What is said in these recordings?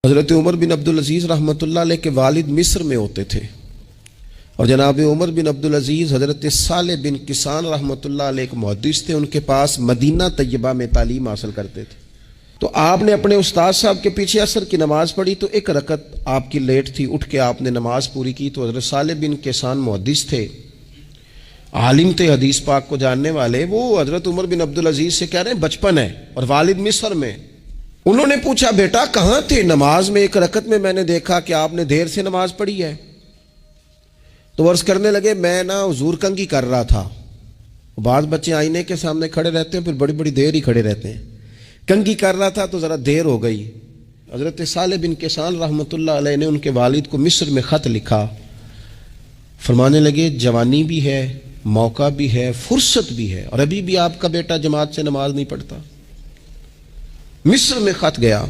حضرت عمر بن عبدالعزیز رحمۃ اللہ علیہ کے والد مصر میں ہوتے تھے، اور جناب عمر بن عبدالعزیز حضرت صالح بن کیسان رحمۃ اللہ علیہ کے محدث تھے، ان کے پاس مدینہ طیبہ میں تعلیم حاصل کرتے تھے۔ تو آپ نے اپنے استاد صاحب کے پیچھے عصر کی نماز پڑھی تو ایک رکعت آپ کی لیٹ تھی، اٹھ کے آپ نے نماز پوری کی تو حضرت صالح بن کیسان محدث تھے، عالم تھے، حدیث پاک کو جاننے والے، وہ حضرت عمر بن عبدالعزیز سے کہہ رہے ہیں بچپن ہے اور والد مصر میں۔ انہوں نے پوچھا بیٹا کہاں تھے نماز میں؟ ایک رکعت میں نے دیکھا کہ آپ نے دیر سے نماز پڑھی ہے۔ تو عرض کرنے لگے میں حضور کنگھی کر رہا تھا۔ بعض بچے آئینے کے سامنے کھڑے رہتے ہیں پھر بڑی بڑی دیر ہی کھڑے رہتے ہیں، کنگھی کر رہا تھا تو ذرا دیر ہو گئی۔ حضرت صالح بن کیسان رحمۃ اللہ علیہ نے ان کے والد کو مصر میں خط لکھا، فرمانے لگے جوانی بھی ہے، موقع بھی ہے، فرصت بھی ہے، اور ابھی بھی آپ کا بیٹا جماعت سے نماز نہیں پڑھتا۔ مصر میں خط گیا۔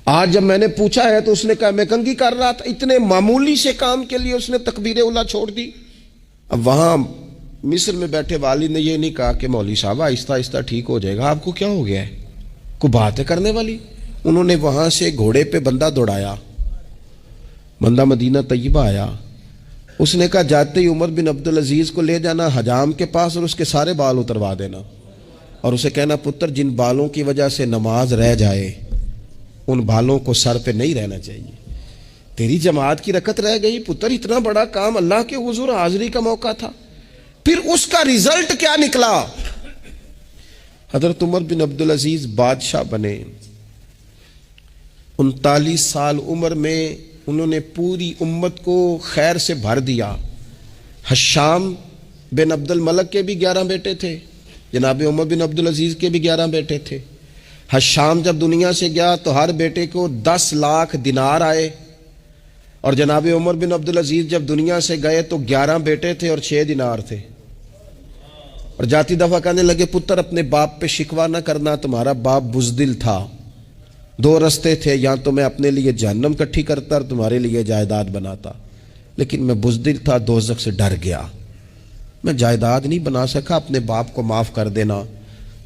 آج جب میں نے پوچھا ہے تو اس نے کہا میں کنگھی کر رہا تھا۔ اتنے معمولی سے کام کے لیے اس نے تکبیر اولیٰ چھوڑ دی۔ اب وہاں مصر میں بیٹھے والد نے یہ نہیں کہا کہ مولوی صاحب آہستہ آہستہ ٹھیک ہو جائے گا، آپ کو کیا ہو گیا ہے، کوئی بات ہے کرنے والی؟ انہوں نے وہاں سے گھوڑے پہ بندہ دوڑایا، بندہ مدینہ طیبہ آیا۔ اس نے کہا جاتے ہی عمر بن عبدالعزیز کو لے جانا حجام کے پاس اور اس کے سارے بال اتروا دینا، اور اسے کہنا پتر جن بالوں کی وجہ سے نماز رہ جائے ان بالوں کو سر پہ نہیں رہنا چاہیے۔ تیری جماعت کی رکعت رہ گئی پتر، اتنا بڑا کام، اللہ کے حضور حاضری کا موقع تھا۔ پھر اس کا رزلٹ کیا نکلا؟ حضرت عمر بن عبدالعزیز بادشاہ بنے، 39 سال عمر میں انہوں نے پوری امت کو خیر سے بھر دیا۔ حشام بن عبد الملک کے بھی 11 بیٹے تھے، جناب عمر بن عبدالعزیز کے بھی 11 بیٹے تھے۔ حشام جب دنیا سے گیا تو ہر بیٹے کو 10 لاکھ دینار آئے، اور جناب عمر بن عبدالعزیز جب دنیا سے گئے تو 11 بیٹے تھے اور 6 دینار تھے۔ اور جاتی دفعہ کہنے لگے پتر اپنے باپ پہ شکوہ نہ کرنا، تمہارا باپ بزدل تھا، 2 رستے تھے، یا تو میں اپنے لیے جہنم کٹھی کرتا اور تمہارے لیے جائیداد بناتا، لیکن میں بزدل تھا، دوزخ سے ڈر گیا، میں جائیداد نہیں بنا سکا، اپنے باپ کو معاف کر دینا۔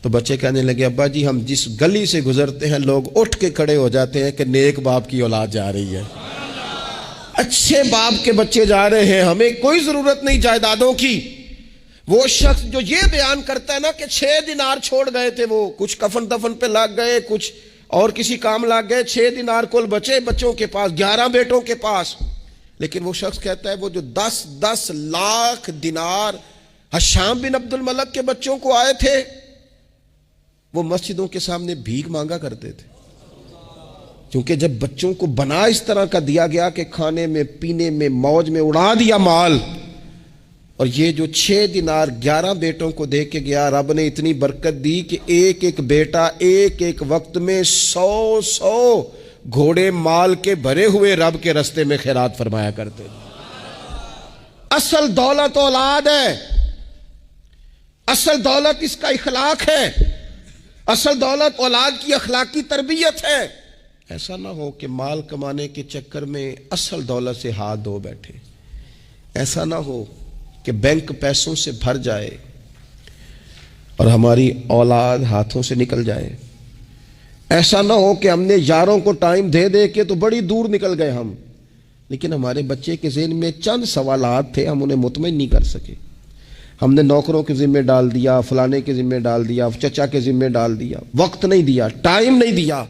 تو بچے کہنے لگے ابا جی ہم جس گلی سے گزرتے ہیں لوگ اٹھ کے کھڑے ہو جاتے ہیں کہ نیک باپ کی اولاد جا رہی ہے، اچھے باپ کے بچے جا رہے ہیں، ہمیں کوئی ضرورت نہیں جائیدادوں کی۔ وہ شخص جو یہ بیان کرتا ہے نا کہ 6 دینار چھوڑ گئے تھے، وہ کچھ کفن دفن پہ لگ گئے، کچھ اور کسی کام لگ گئے، 6 دینار کل بچے بچوں کے پاس، 11 بیٹوں کے پاس۔ لیکن وہ شخص کہتا ہے وہ جو 10 لاکھ دینار حشام بن عبد الملک کے بچوں کو آئے تھے، وہ مسجدوں کے سامنے بھیک مانگا کرتے تھے، کیونکہ جب بچوں کو بنا اس طرح کا دیا گیا کہ کھانے میں پینے میں موج میں اڑا دیا مال، اور یہ جو 6 دینار 11 بیٹوں کو دے کے گیا، رب نے اتنی برکت دی کہ ایک ایک بیٹا ایک ایک وقت میں 100 گھوڑے مال کے بھرے ہوئے رب کے رستے میں خیرات فرمایا کرتے۔ اصل دولت اولاد ہے، اصل دولت اس کا اخلاق ہے، اصل دولت اولاد کی اخلاقی تربیت ہے۔ ایسا نہ ہو کہ مال کمانے کے چکر میں اصل دولت سے ہاتھ دھو بیٹھے، ایسا نہ ہو کہ بینک پیسوں سے بھر جائے اور ہماری اولاد ہاتھوں سے نکل جائے، ایسا نہ ہو کہ ہم نے یاروں کو ٹائم دے دے کے تو بڑی دور نکل گئے ہم، لیکن ہمارے بچے کے ذہن میں چند سوالات تھے، ہم انہیں مطمئن نہیں کر سکے، ہم نے نوکروں کے ذمہ ڈال دیا، فلانے کے ذمہ ڈال دیا، چچا کے ذمہ ڈال دیا، وقت نہیں دیا، ٹائم نہیں دیا۔